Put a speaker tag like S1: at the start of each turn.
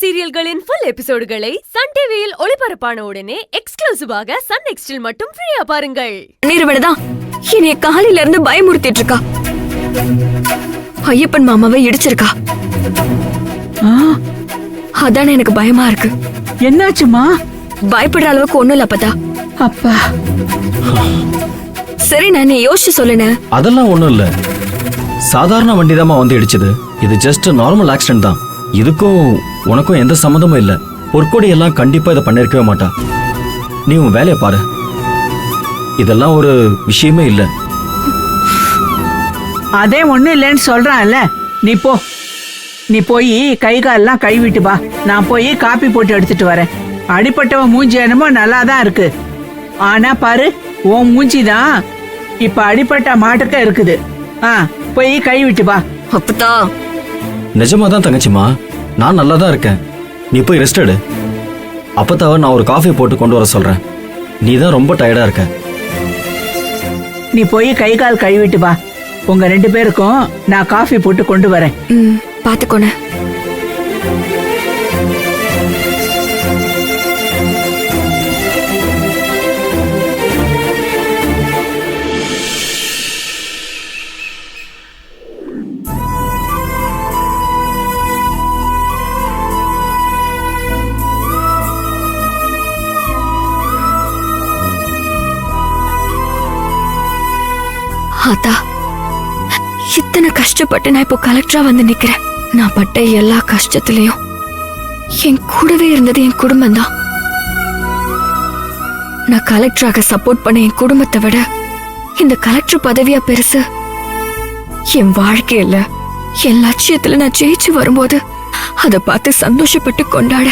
S1: சீரியல்களின் full எபிசோடுகளை Sun டிவியில் ஒளிபரப்பான உடனே எக்ஸ்க்ளூசிவாக சன் நெக்ஸ்டில் மட்டும் ஃப்ரீயா பாருங்கள்.
S2: நிறுவனதான் என்னைய காலையில இருந்து பயமுறுத்திட்டு இருக்கா. ஐயப்பன் மாமாவை இடிச்சிருக்கா. அதானே எனக்கு பயமா இருக்கு.
S3: என்னாச்சுமா?
S2: பயப்படுற அளவுக்கு ஒண்ணும் இல்ல அப்பதா.
S3: அப்பா
S2: சரி, நான் யோசிச்சு சொல்லுன.
S4: அதெல்லாம் ஒண்ணும் இல்ல, சாதாரண வண்டி தான் வந்து இடிச்சது. இது ஜஸ்ட் நார்மல் ஆக்சிடென்ட் தான். இதுக்கும் உனக்கும் எந்த சம்மந்தமும் இல்ல. பொற்கொடி எல்லாம் கண்டிப்பா இதை பண்ணிருக்கவே மாட்டா. நீ உன் வேலையை பாரு, இதெல்லாம் ஒரு விஷயமே இல்ல.
S3: அதே ஒண்ணு இல்லைன்னு சொல்றான்ல, நீ போய் கை காலெல்லாம் கழுவிட்டு வா. நான் போய் காப்பி போட்டு எடுத்துட்டு வரேன். அடிப்பட்டவன் மூஞ்சி என்னமோ நல்லாதான் இருக்கு, ஆனா பாரு உன் மூஞ்சி தான் இப்ப அடிப்பட்ட மாட்டுக்க இருக்குது. போய் கழுவிட்டு வா.
S2: அப்பதா
S4: நிஜமாதான் தங்கச்சிமா, நான் நல்லா தான் இருக்கேன். நீ போய் ரெஸ்ட் எடு. அப்பத்தாவ நான் ஒரு காஃபி போட்டு கொண்டு வர சொல்றேன். நீ தான் ரொம்ப டயர்டா இருக்க.
S3: நீ போய் கை கால் கழுவிட்டு வா. உங்க 2 பேருக்கும் நான் காஃபி போட்டு கொண்டு வரேன்.
S2: பாத்துக்கோன. அதா, இத்தனை கஷ்டப்பட்டு நான் இப்போ கலெக்டரா வந்து நிக்கிறேன். நான் பட்ட எல்லா கஷ்டத்திலையும் என் கூடவே இருந்தது என் குடும்பம் தான். நான் கலெக்டராக சப்போர்ட் பண்ண என் குடும்பத்தை விட இந்த கலெக்டர் பதவியா பெருசு. என் வாழ்க்கையில என் லட்சியத்துல நான் ஜெயிச்சு வரும்போது அதை பார்த்து சந்தோஷப்பட்டு கொண்டாட